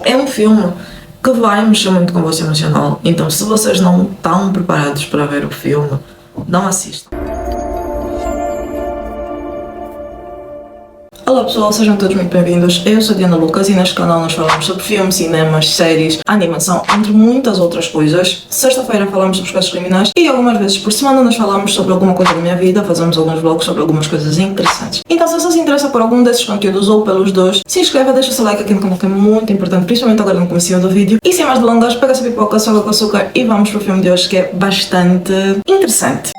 É um filme que vai mexer muito com o vosso emocional, então se vocês não estão preparados para ver o filme, não assistam. Olá pessoal, sejam todos muito bem-vindos. Eu sou a Diana Lucas e neste canal nós falamos sobre filmes, cinemas, séries, animação, entre muitas outras coisas. Sexta-feira falamos sobre casos criminais e algumas vezes por semana nós falamos sobre alguma coisa da minha vida, fazemos alguns vlogs sobre algumas coisas interessantes. Então se você se interessa por algum desses conteúdos ou pelos dois, se inscreva, deixa o seu like aqui no canal que é muito importante, principalmente agora no comecinho do vídeo. E sem mais delongas, pega essa pipoca, soga com açúcar e vamos para o filme de hoje que é bastante interessante.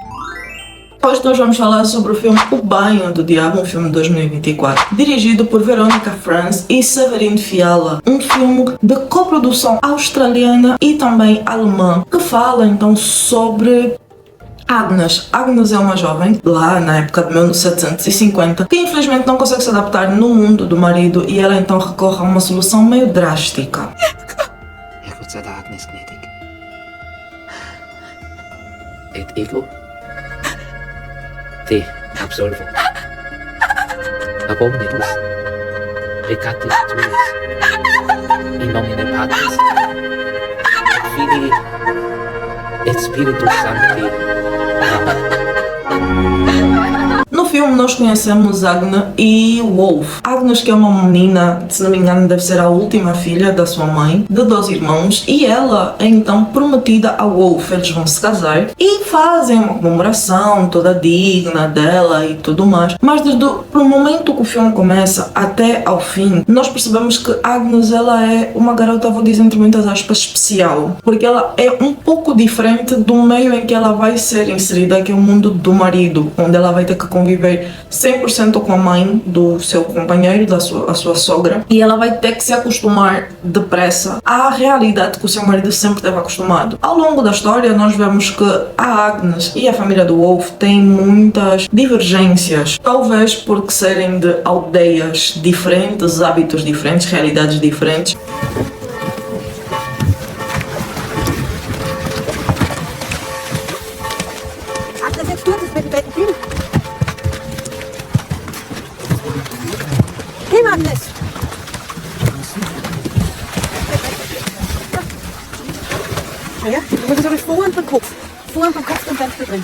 Hoje nós vamos falar sobre o filme O Banho do Diabo, um filme de 2024, dirigido por Veronica Franz e Severine Fiala, um filme de coprodução australiana e também alemã, que fala então sobre Agnes. Agnes é uma jovem, lá na época de 1750, que infelizmente não consegue se adaptar no mundo do marido e ela então recorre a uma solução meio drástica. Ja, Gott sei Dank, Agnes gnädig. Et ego? Te absolvo. Abominibus. Peccatis tuis. In nomine Patris. Et Filii. Et Spiritus Sancti. Amen. No filme nós conhecemos Agnes e Wolf. Agnes, que é uma menina, se não me engano deve ser a última filha da sua mãe, de 2 irmãos, e ela é então prometida a Wolf. Eles vão se casar e fazem uma comemoração toda digna dela e tudo mais. Mas desde o momento que o filme começa até ao fim, nós percebemos que Agnes ela é uma garota, vou dizer entre muitas aspas, especial, porque ela é um pouco diferente do meio em que ela vai ser inserida, que é o mundo do marido, onde ela vai ter que conviver 100% com a mãe do seu companheiro, a sua sogra, e ela vai ter que se acostumar depressa à realidade que o seu marido sempre esteve acostumado. Ao longo da história nós vemos que a Agnes e a família do Wolf têm muitas divergências, talvez porque serem de aldeias diferentes, hábitos diferentes, realidades diferentes. Agnes, jetzt tut es mit dem Becken. Hey, Agnes! Ja, du musst aber vorn vom Kopf und dann drin.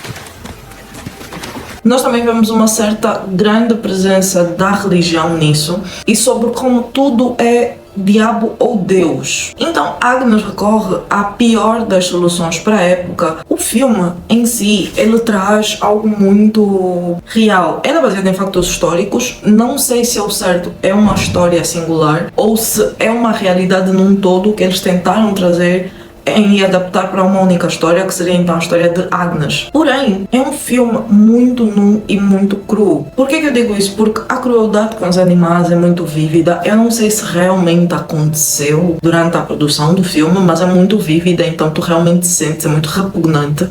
Nós também vemos uma certa grande presença da religião nisso e sobre como tudo é diabo ou Deus. Então Agnes recorre à pior das soluções para a época. O filme em si, ele traz algo muito real. Ele é baseado em factos históricos. Não sei se ao certo é uma história singular ou se é uma realidade num todo que eles tentaram trazer e adaptar para uma única história, que seria então a história de Agnes. Porém, é um filme muito nu e muito cru. Por que eu digo isso? Porque a crueldade com os animais é muito vívida. Eu não sei se realmente aconteceu durante a produção do filme, mas é muito vívida, então tu realmente sentes, é muito repugnante.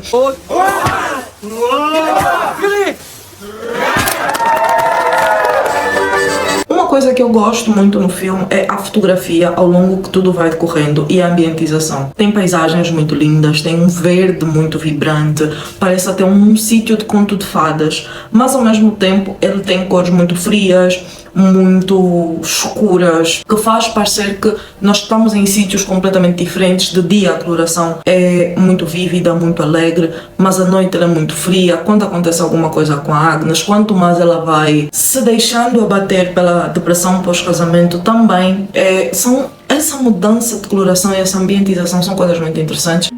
Uma coisa que eu gosto muito no filme é a fotografia ao longo que tudo vai decorrendo e a ambientização. Tem paisagens muito lindas, tem um verde muito vibrante, parece até um sítio de conto de fadas, mas ao mesmo tempo ele tem cores muito frias, muito escuras, que faz parecer que nós estamos em sítios completamente diferentes. De dia a coloração é muito vívida, muito alegre, mas à noite ela é muito fria. Quando acontece alguma coisa com a Agnes, quanto mais ela vai se deixando abater pela depressão pós-casamento, também essa mudança de coloração e essa ambientização são coisas muito interessantes.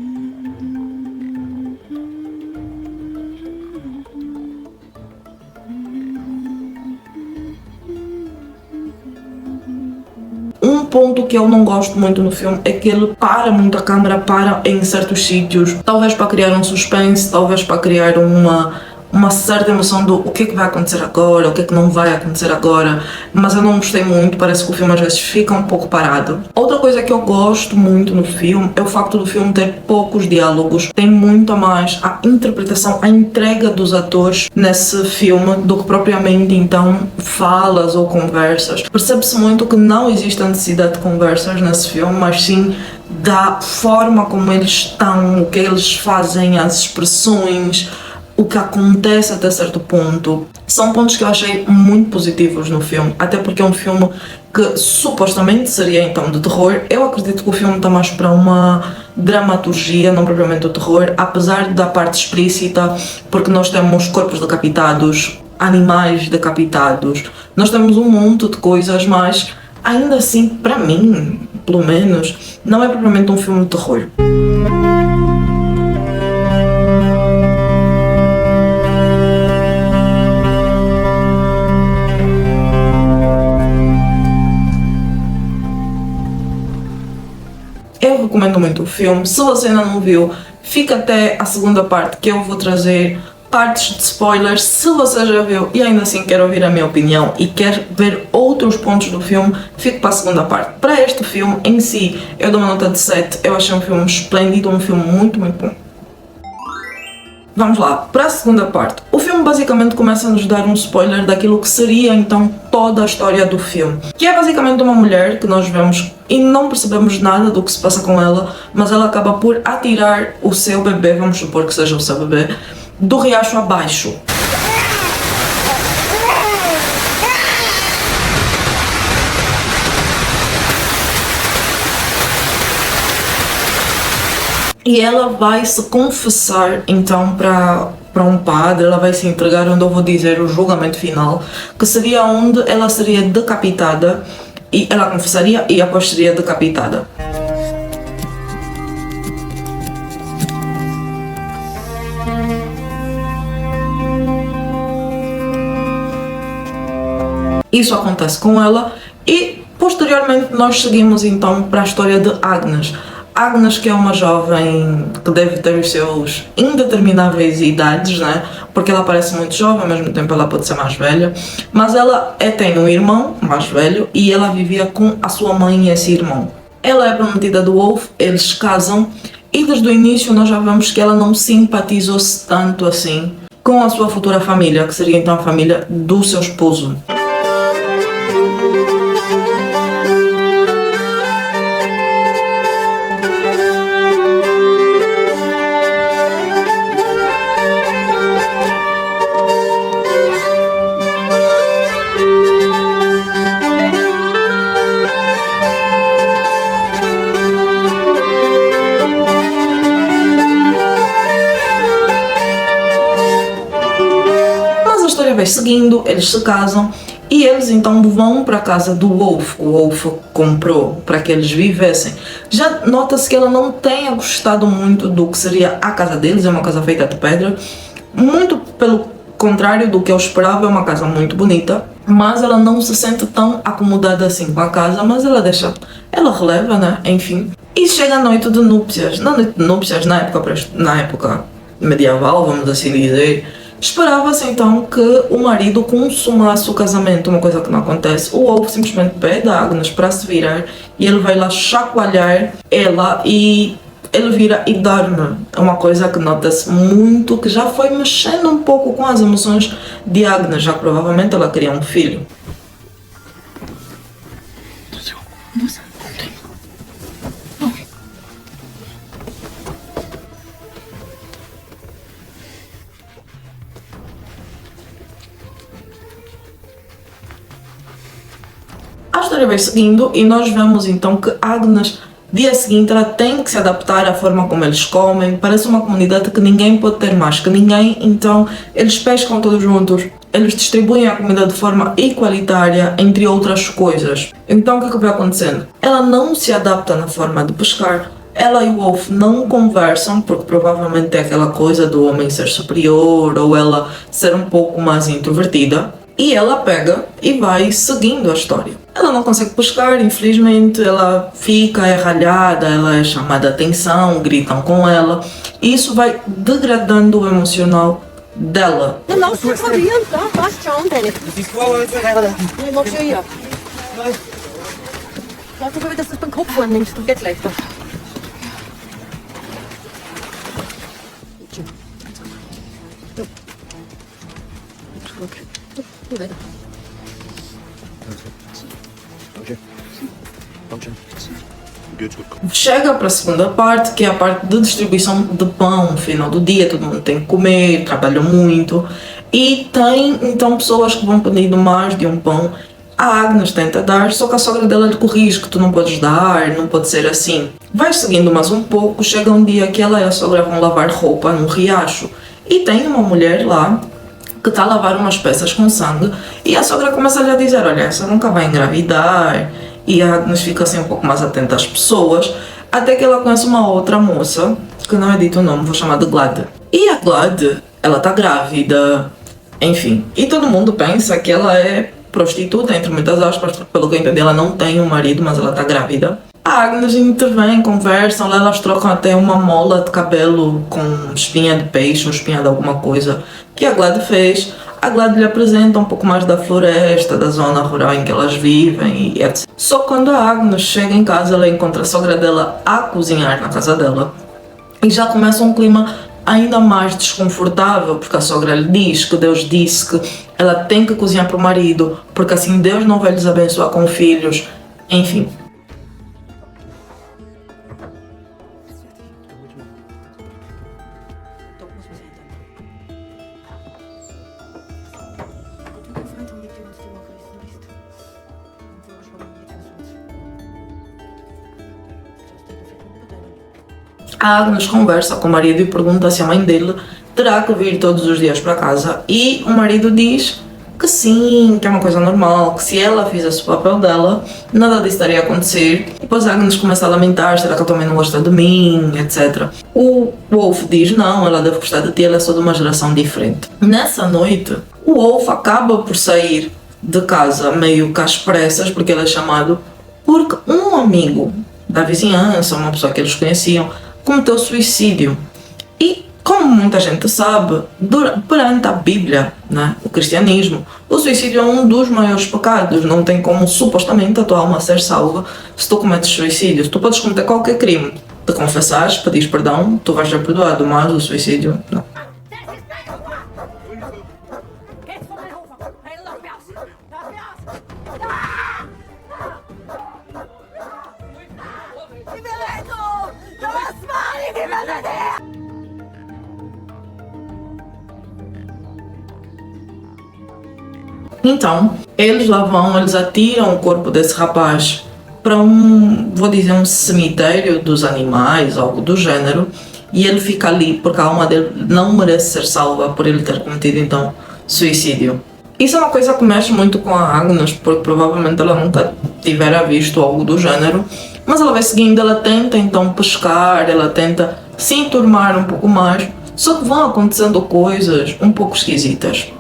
Um ponto que eu não gosto muito no filme é que ele para muito, a câmera para em certos sítios, talvez para criar um suspense, talvez para criar uma certa emoção do o que é que vai acontecer agora, o que é que não vai acontecer agora, mas eu não gostei muito, parece que o filme às vezes fica um pouco parado. Outra coisa que eu gosto muito no filme é o facto do filme ter poucos diálogos, tem muito mais a interpretação, a entrega dos atores nesse filme do que propriamente então falas ou conversas. Percebe-se muito que não existe a necessidade de conversas nesse filme, mas sim da forma como eles estão, o que eles fazem, as expressões, o que acontece até certo ponto. São pontos que eu achei muito positivos no filme, até porque é um filme que supostamente seria então de terror. Eu acredito que o filme está mais para uma dramaturgia, não propriamente o terror, apesar da parte explícita, porque nós temos corpos decapitados, animais decapitados, nós temos um monte de coisas, mas ainda assim, para mim, pelo menos, não é propriamente um filme de terror. Eu recomendo muito o filme. Se você ainda não viu, fica até a segunda parte, que eu vou trazer partes de spoilers. Se você já viu e ainda assim quer ouvir a minha opinião e quer ver outros pontos do filme, fique para a segunda parte. Para este filme em si, eu dou uma nota de 7. Eu achei um filme esplêndido, um filme muito bom. Vamos lá, para a segunda parte. O filme basicamente começa a nos dar um spoiler daquilo que seria então toda a história do filme. Que é basicamente uma mulher que nós vemos e não percebemos nada do que se passa com ela, mas ela acaba por atirar o seu bebê, vamos supor que seja o seu bebê, do riacho abaixo. E ela vai se confessar então para um padre, ela vai se entregar onde eu vou dizer o julgamento final, que seria onde ela seria decapitada, e ela confessaria e após seria decapitada. Isso acontece com ela e posteriormente nós seguimos então para a história de Agnes. Agnes, que é uma jovem que deve ter os seus indetermináveis idades, né? Porque ela parece muito jovem, ao mesmo tempo ela pode ser mais velha. Mas ela tem um irmão mais velho e ela vivia com a sua mãe e esse irmão. Ela é prometida do Wolf, eles casam e desde o início nós já vemos que ela não simpatizou-se tanto assim com a sua futura família, que seria então a família do seu esposo. Vai seguindo, eles se casam e eles então vão para a casa do Wolf. O Wolf comprou para que eles vivessem. Já nota-se que ela não tenha gostado muito do que seria a casa deles, é uma casa feita de pedra, muito pelo contrário do que eu esperava, é uma casa muito bonita, mas ela não se sente tão acomodada assim com a casa, mas ela deixa, ela releva, né, enfim. E chega a noite de núpcias, na noite de núpcias na época medieval, vamos assim dizer, esperava-se então que o marido consumasse o casamento, uma coisa que não acontece. O Wolf simplesmente pede a Agnes para se virar e ele vai lá chacoalhar ela e ele vira e dorme. É uma coisa que nota-se muito, que já foi mexendo um pouco com as emoções de Agnes, já que provavelmente ela queria um filho. A história vai seguindo e nós vemos então que Agnes, dia seguinte, ela tem que se adaptar à forma como eles comem. Parece uma comunidade que ninguém pode ter mais que ninguém, então eles pescam todos juntos, eles distribuem a comida de forma igualitária, entre outras coisas. Então o que vai acontecendo? Ela não se adapta na forma de pescar, ela e o Wolf não conversam, porque provavelmente é aquela coisa do homem ser superior ou ela ser um pouco mais introvertida. E ela pega e vai seguindo a história. Ela não consegue pescar, infelizmente, ela fica ralhada, ela é chamada a atenção, gritam com ela. E isso vai degradando o emocional dela. Lass uns probieren, da, passt schon, Dennis. Nee, mach schon hier. Lass uns mal, dass du es beim Kopf annimmst, dann geht's leichter. Chega para a segunda parte, que é a parte de distribuição de pão. No final do dia todo mundo tem que comer, trabalha muito e tem então pessoas que vão pedindo mais de um pão. A Agnes tenta dar, só que a sogra dela lhe corrige que tu não podes dar, não pode ser assim. Vai seguindo mais um pouco, chega um dia que ela e a sogra vão lavar roupa num riacho e tem uma mulher lá que está a lavar umas peças com sangue e a sogra começa-lhe a dizer, olha, essa nunca vai engravidar, e a Agnes fica assim um pouco mais atenta às pessoas, até que ela conhece uma outra moça, que não é dito o nome, vou chamar de Glad. E a Glad, ela está grávida, enfim, e todo mundo pensa que ela é prostituta, entre muitas aspas, porque pelo que eu entendi ela não tem um marido, mas ela está grávida. A Agnes intervém, conversam, elas trocam até uma mola de cabelo com espinha de peixe ou espinha de alguma coisa que a Glad fez. A Glad lhe apresenta um pouco mais da floresta, da zona rural em que elas vivem e etc. Só que quando a Agnes chega em casa, ela encontra a sogra dela a cozinhar na casa dela e já começa um clima ainda mais desconfortável, porque a sogra lhe diz que Deus disse que ela tem que cozinhar para o marido, porque assim Deus não vai lhes abençoar com filhos, enfim. A Agnes conversa com o marido e pergunta se a mãe dele terá que vir todos os dias para casa, e o marido diz que sim, que é uma coisa normal, que se ela fizesse o papel dela, nada disso estaria a acontecer. Depois a Agnes começa a lamentar, será que ela também não gosta de mim, etc. O Wolf diz, não, ela deve gostar de ti, ela é só de uma geração diferente. Nessa noite, o Wolf acaba por sair de casa meio que às pressas, porque ele é chamado, porque um amigo da vizinhança, uma pessoa que eles conheciam, cometeu suicídio. E, como muita gente sabe, perante a Bíblia, né, o cristianismo, o suicídio é um dos maiores pecados. Não tem como, supostamente, a tua alma ser salva se tu cometes suicídio. Tu podes cometer qualquer crime, te confessares, pedires perdão, tu vais ser perdoado, mas o suicídio, não. Então, eles lá vão, eles atiram o corpo desse rapaz para vou dizer, um cemitério dos animais, algo do gênero, e ele fica ali porque a alma dele não merece ser salva por ele ter cometido, então, suicídio. Isso é uma coisa que mexe muito com a Agnes, porque provavelmente ela nunca tivera visto algo do gênero, mas ela vai seguindo, ela tenta então pescar, ela tenta se enturmar um pouco mais, só que vão acontecendo coisas um pouco esquisitas.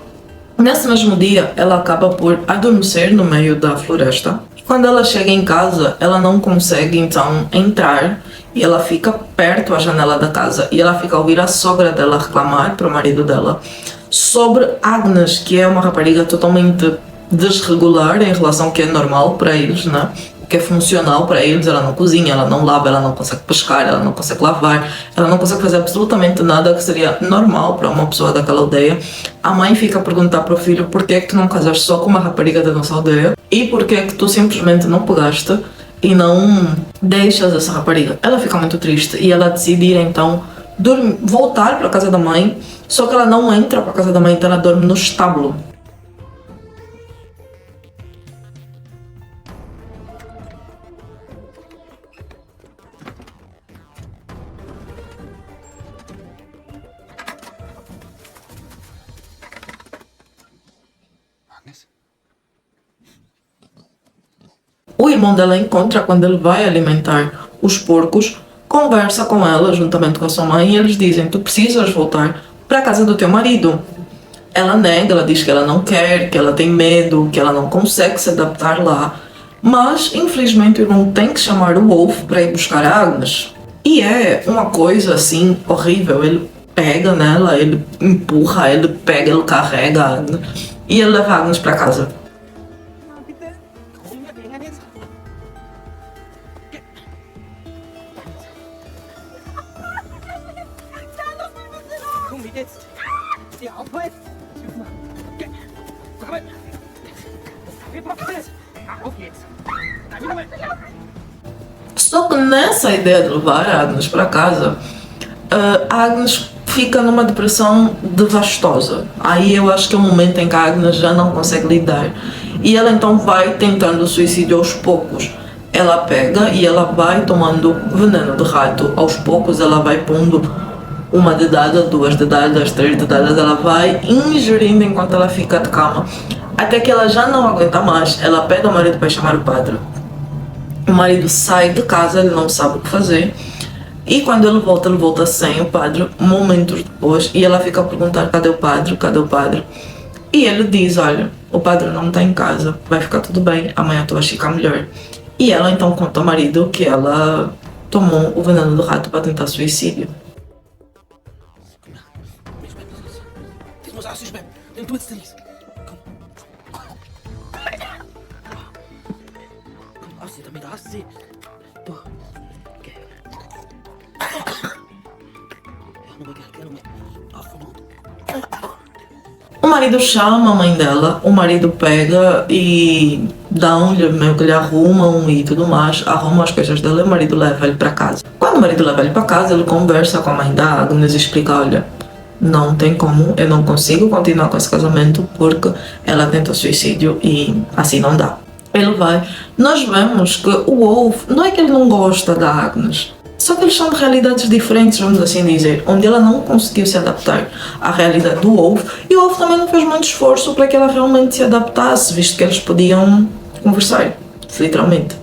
Nesse mesmo dia, ela acaba por adormecer no meio da floresta. Quando ela chega em casa, ela não consegue então entrar e ela fica perto da janela da casa e ela fica a ouvir a sogra dela reclamar para o marido dela sobre Agnes, que é uma rapariga totalmente desregular em relação ao que é normal para eles, né? Que é funcional para eles. Ela não cozinha, ela não lava, ela não consegue pescar, ela não consegue lavar, ela não consegue fazer absolutamente nada que seria normal para uma pessoa daquela aldeia. A mãe fica a perguntar para o filho por que é que tu não casaste só com uma rapariga da nossa aldeia e por que é que tu simplesmente não pegaste e não deixas essa rapariga. Ela fica muito triste e ela decide ir então voltar para a casa da mãe, só que ela não entra para a casa da mãe, então ela dorme no estábulo. O irmão dela encontra quando ele vai alimentar os porcos, conversa com ela juntamente com a sua mãe e eles dizem, tu precisas voltar para a casa do teu marido. Ela nega, ela diz que ela não quer, que ela tem medo, que ela não consegue se adaptar lá, mas infelizmente o irmão tem que chamar o Wolf para ir buscar a Agnes. E é uma coisa assim horrível, ele pega nela, ele empurra, ele pega, ele carrega a Agnes e ele leva a Agnes para casa. Só que nessa ideia de levar a Agnes para casa, a Agnes fica numa depressão devastosa. Aí eu acho que é o momento em que a Agnes já não consegue lidar E ela então vai tentando suicídio aos poucos. Ela pega e ela vai tomando veneno de rato. Aos poucos ela vai pondo uma dedada, 2 dedadas, 3 dedadas. Ela vai ingerindo enquanto ela fica de cama. Até que ela já não aguenta mais. Ela pede ao marido para chamar o padre. O marido sai de casa, ele não sabe o que fazer. E quando ele volta sem o padre, momentos depois. E ela fica a perguntar, cadê o padre, cadê o padre? E ele diz, olha, o padre não está em casa, vai ficar tudo bem, amanhã tu vais ficar melhor. E ela então conta ao marido que ela tomou o veneno do rato para tentar suicídio. O marido chama a mãe dela, o marido pega e dá-lhe, meio que lhe arrumam e tudo mais, arrumam as coisas dela e o marido leva ele para casa. Quando o marido leva ele para casa, ele conversa com a mãe da Agnes e explica, olha, não tem como, eu não consigo continuar com esse casamento porque ela tenta suicídio e assim não dá. Ele vai. Nós vemos que o Wolf, não é que ele não gosta da Agnes, só que eles são de realidades diferentes, vamos assim dizer, onde ela não conseguiu se adaptar à realidade do Wolf e o Wolf também não fez muito esforço para que ela realmente se adaptasse, visto que eles podiam conversar, literalmente.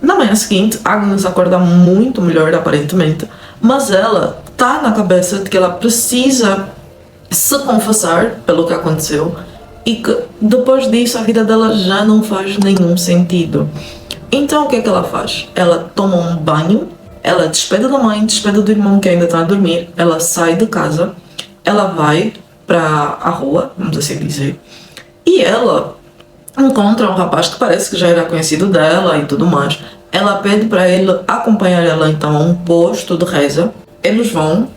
Na manhã seguinte, Agnes acorda muito melhor, aparentemente, mas ela tá na cabeça de que ela precisa se confessar pelo que aconteceu e que depois disso a vida dela já não faz nenhum sentido. Então o que é que ela faz? Ela toma um banho, ela despede da mãe, despede do irmão que ainda está a dormir, ela sai de casa, ela vai para a rua, vamos assim dizer, e ela encontra um rapaz que parece que já era conhecido dela e tudo mais. Ela pede para ele acompanhar ela então a um posto de reza. Eles vão.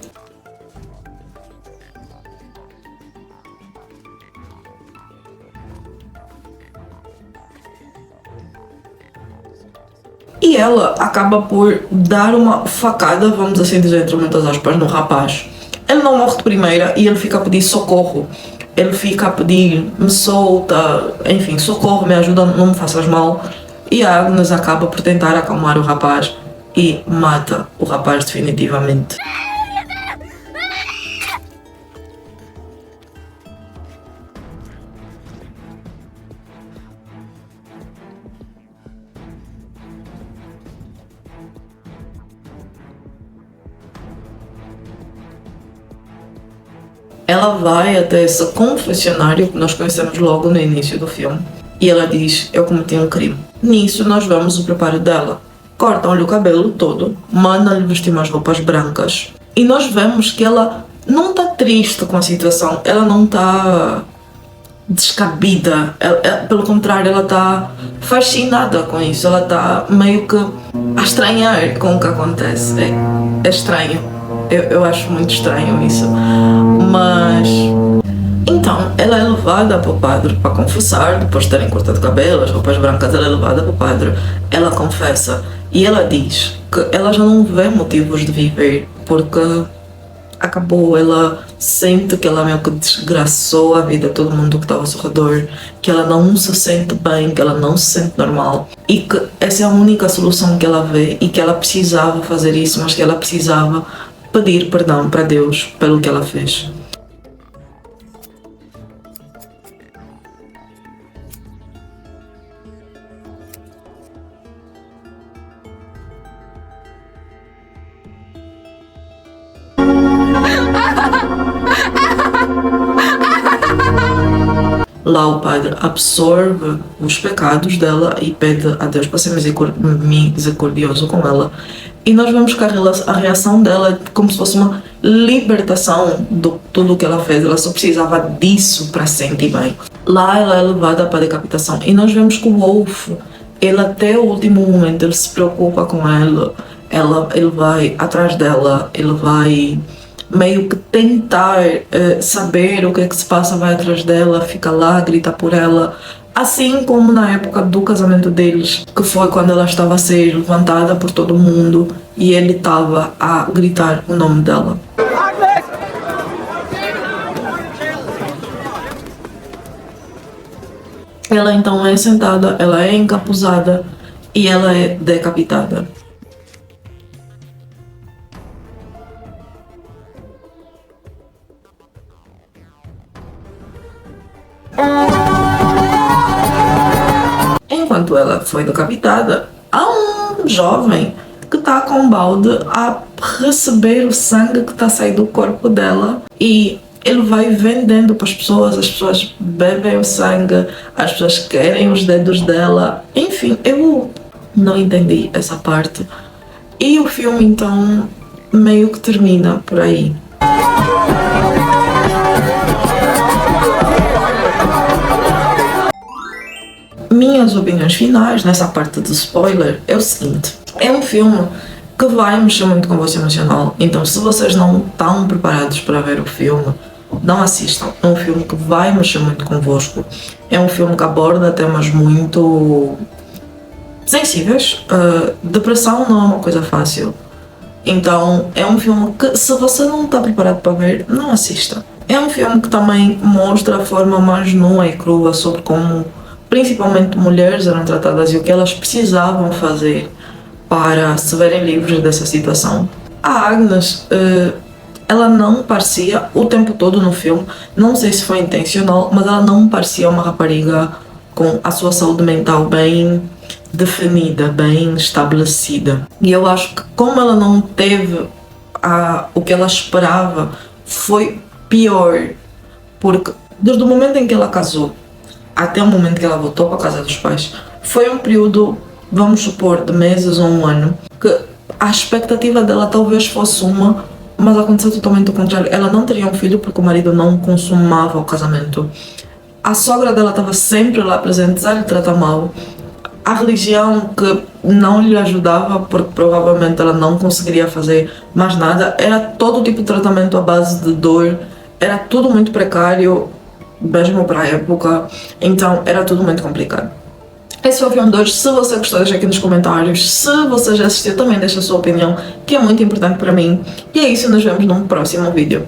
E ela acaba por dar uma facada, vamos assim dizer, entre muitas aspas, no rapaz. Ele não morre de primeira e ele fica a pedir socorro. Ele fica a pedir, me solta, enfim, socorro, me ajuda, não me faças mal. E a Agnes acaba por tentar acalmar o rapaz e mata o rapaz definitivamente. Ela vai até esse confessionário que nós conhecemos logo no início do filme e ela diz, eu cometi um crime. Nisso nós vemos o preparo dela. Cortam-lhe o cabelo todo, mandam-lhe vestir umas roupas brancas e nós vemos que ela não está triste com a situação, ela não está descabida, pelo contrário, ela está fascinada com isso, ela está meio que a estranhar com o que acontece. É estranho. Eu acho muito estranho isso, mas então ela é levada para o padre para confessar, depois de terem cortado o cabelo, as roupas brancas, ela é levada para o padre, ela confessa e ela diz que ela já não vê motivos de viver porque acabou, ela sente que ela meio que desgraçou a vida de todo mundo que estava ao seu redor, que ela não se sente bem, que ela não se sente normal e que essa é a única solução que ela vê e que ela precisava fazer isso, mas que ela precisava pedir perdão para Deus pelo que ela fez. Lá o padre absorve os pecados dela e pede a Deus para ser misericordioso com ela. E nós vemos que a reação dela é como se fosse uma libertação de tudo o que ela fez. Ela só precisava disso para se sentir bem. Lá ela é levada para a decapitação e nós vemos que o Wolf, ele até o último momento ele se preocupa com ele vai atrás dela, ele vai meio que tentar saber o que é que se passa, vai atrás dela, fica lá, grita por ela. Assim como na época do casamento deles, que foi quando ela estava a ser levantada por todo mundo e ele estava a gritar o nome dela. Ela então é sentada, ela é encapuzada e ela é decapitada. Enquanto ela foi decapitada, há um jovem que está com um balde a receber o sangue que está saindo do corpo dela e ele vai vendendo para as pessoas bebem o sangue, as pessoas querem os dedos dela. Enfim, eu não entendi essa parte. E o filme então meio que termina por aí. Minhas opiniões finais nessa parte do spoiler é o seguinte: é um filme que vai mexer muito com o vosso emocional, então se vocês não estão preparados para ver o filme, não assistam. É um filme que vai mexer muito convosco, é um filme que aborda temas muito sensíveis. Depressão não é uma coisa fácil, então é um filme que se você não está preparado para ver, não assista. É um filme que também mostra a forma mais nua e crua sobre como principalmente mulheres eram tratadas e o que elas precisavam fazer para se verem livres dessa situação. A Agnes, ela não parecia o tempo todo no filme, não sei se foi intencional, mas ela não parecia uma rapariga com a sua saúde mental bem definida, bem estabelecida. E eu acho que como ela não teve o que ela esperava, foi pior, porque desde o momento em que ela casou até o momento que ela voltou para a casa dos pais, foi um período, vamos supor, de meses ou um ano, que a expectativa dela talvez fosse uma, mas aconteceu totalmente o contrário. Ela não teria um filho porque o marido não consumava o casamento. A sogra dela estava sempre lá presente a lhe tratar mal. A religião que não lhe ajudava porque provavelmente ela não conseguiria fazer mais nada. Era todo tipo de tratamento à base de dor. Era tudo muito precário, mesmo para a época, então era tudo muito complicado. Esse foi o filme de hoje. Se você gostou, deixa aqui nos comentários. Se você já assistiu, também deixa a sua opinião, que é muito importante para mim. E é isso, nos vemos num próximo vídeo.